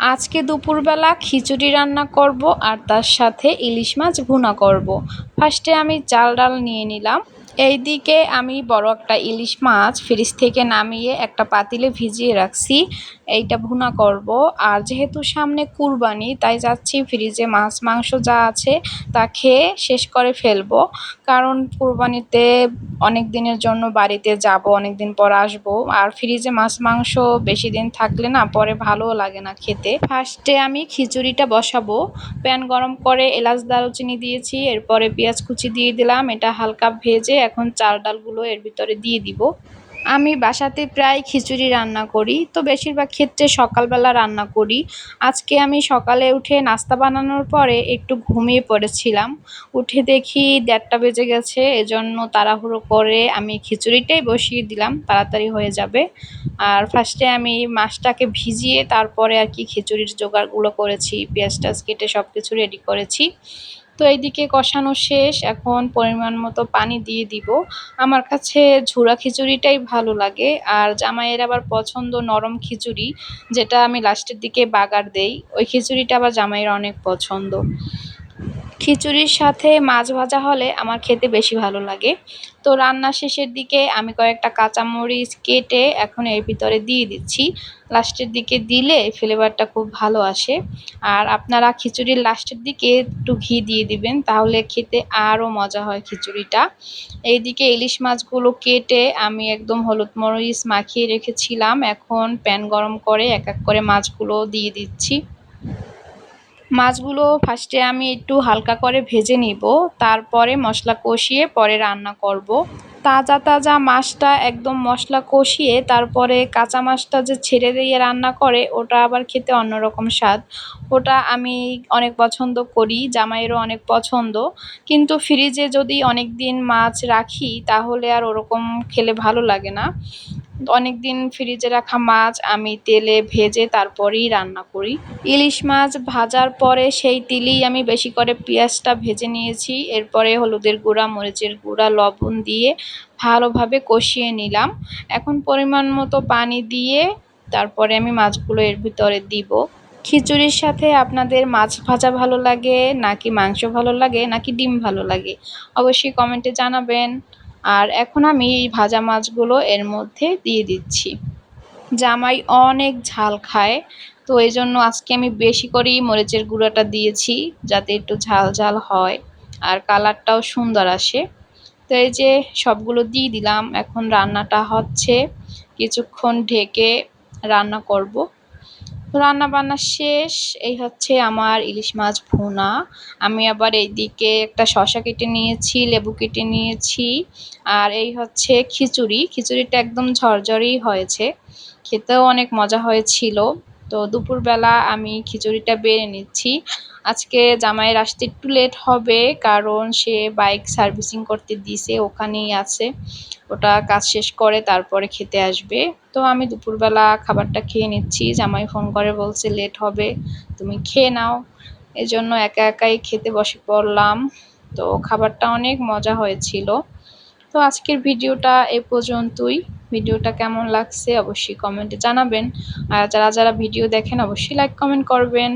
আজকে দুপুরবেলা খিচুড়ি রান্না করব আর তার সাথে ইলিশ মাছ ভুনা করব। ফার্স্টে আমি চাল ডাল নিয়ে নিলাম। এইদিকে আমি বড় একটা ইলিশ মাছ ফ্রিজ থেকে নামিয়ে একটা পাতিলে ভিজিয়ে রাখছি। এইটা ভুনা করব। আর যেহেতু সামনে কুরবানি তাই যাচ্ছি ফ্রিজে মাছ মাংস যা আছে তা খেয়ে শেষ করে ফেলবো। কারণ কুরবানিতে অনেক দিনের জন্য বাড়িতে যাব, অনেক দিন পর আসব। আর ফ্রিজে মাছ মাংস বেশি দিন থাকলে না পরে ভালোও লাগে না খেতে। ফার্স্টে আমি খিচুড়িটা বসাবো। প্যান গরম করে এলাচ দারুচিনি দিয়েছি, এরপরে পেঁয়াজ কুচি দিয়ে দিলাম। এটা হালকা ভেজে এখন চাল ডালগুলো এর ভিতরে দিয়ে দিব। আমি বাসাতে প্রায় খিচুড়ি রান্না করি, তো বেশিরভাগ ক্ষেত্রে সকালবেলা রান্না করি। আজকে আমি সকালে উঠে নাস্তা বানানোর পরে একটু ঘুমিয়ে পড়েছিলাম। উঠে দেখি ১:৩০ বেজে গেছে, এজন্য তাড়াহুড়ো করে আমি খিচুড়িটাই বসিয়ে দিলাম, তাড়াতাড়ি হয়ে যাবে। আর ফার্স্টে আমি মাছটাকে ভিজিয়ে তারপরে আর কি খিচুড়ির জোগাড়গুলো করেছি, পেঁয়াজ টেয়াজ কেটে সব কিছু রেডি করেছি। তো এইদিকে কষানো শেষ, এখন পরিমাণ মতো পানি দিয়ে দিব। আমার কাছে ঝুরা খিচুড়িটাই ভালো লাগে, আর জামাইয়ের আবার পছন্দ নরম খিচুড়ি, যেটা আমি লাস্টের দিকে বাগার দেই। ওই খিচুড়িটা আবার জামাইয়ের অনেক পছন্দ। খিচুড়ির সাথে মাছ ভাজা হলে আমার খেতে বেশি ভালো লাগে। তো রান্না শেষের দিকে আমি কয়েকটা কাঁচামরিচ কেটে এখন এর ভিতরে দিয়ে দিচ্ছি। লাস্টের দিকে দিলে ফ্লেভারটা খুব ভালো আসে। আর আপনারা খিচুড়ির লাস্টের দিকে একটু ঘি দিয়ে দিবেন, তাহলে খেতে আরও মজা হয় খিচুড়িটা। এইদিকে ইলিশ মাছগুলো কেটে আমি একদম হলুদ মরিচ মাখিয়ে রেখেছিলাম। এখন প্যান গরম করে এক এক করে মাছগুলো দিয়ে দিচ্ছি। মাছগুলো ফার্স্টে আমি একটু হালকা করে ভেজে নিব, তারপরে মশলা কষিয়ে পরে রান্না করব। তাজা তাজা মাছটা একদম মশলা কষিয়ে তারপরে কাঁচা মাছটা যে ছেড়ে দিয়ে রান্না করে, ওটা আবার খেতে অন্যরকম স্বাদ। ওটা আমি অনেক পছন্দ করি, জামাইয়েরও অনেক পছন্দ। কিন্তু ফ্রিজে যদি অনেক দিন মাছ রাখি তাহলে আর ওরকম খেলে ভালো লাগে না। অনেক দিন ফ্রিজে রাখা মাছ আমি তেলে ভেজে তারপরেই রান্না করি। ইলিশ মাছ ভাজার পরে সেই তেলেই আমি বেশি করে পেঁয়াজটা ভেজে নিয়েছি। এরপরে হলুদের গুঁড়া, মরিচের গুঁড়া, লবণ দিয়ে ভালোভাবে কষিয়ে নিলাম। এখন পরিমাণ মতো পানি দিয়ে তারপরে আমি মাছগুলো এর ভিতরে দিব। খিচুড়ির সাথে আপনাদের মাছ ভাজা ভালো লাগে নাকি মাংস ভালো লাগে নাকি ডিম ভালো লাগে, অবশ্যই কমেন্টে জানাবেন। আর এখন আমি এই ভাজা মাছগুলো এর মধ্যে দিয়ে দিচ্ছি। জামাই অনেক ঝাল খায়, তো এই জন্য আজকে আমি বেশি করেই মরিচের গুঁড়াটা দিয়েছি, যাতে একটু ঝাল ঝাল হয় আর কালারটাও সুন্দর আসে। তো এই যে সবগুলো দিয়ে দিলাম, এখন রান্নাটা হচ্ছে। কিছুক্ষণ ঢেকে রান্না করব। রান্না বান্না শেষ। এই হচ্ছে আমার ইলিশ মাছ ভুনা। আমি আবার এইদিকে একটা শসা কেটে নিয়েছি, লেবু কেটে নিয়েছি। আর এই হচ্ছে খিচুড়ি। খিচুড়িটা একদম ঝরঝরেই হয়েছে, খেতেও অনেক মজা হয়েছিল। তো দুপুরবেলা আমি খিচুড়িটা বেড়ে নিচ্ছি। আজকে জামাইয়ের আসতে একটু লেট হবে, কারণ সে বাইক সার্ভিসিং করতে দিছে, ওখানেই আছে। ওটা কাজ শেষ করে তারপরে খেতে আসবে। তো আমি দুপুরবেলা খাবারটা খেয়ে নিচ্ছি। জামাই ফোন করে বলছে লেট হবে, তুমি খেয়ে নাও। এজন্য একা একাই খেতে বসে পড়লাম। তো খাবারটা অনেক মজা হয়েছিল। তো আজকের ভিডিওটা এ পর্যন্তই। ভিডিওটা কেমন লাগছে অবশ্যই কমেন্টে জানাবেন। আর যারা যারা ভিডিও দেখেন অবশ্যই লাইক কমেন্ট করবেন।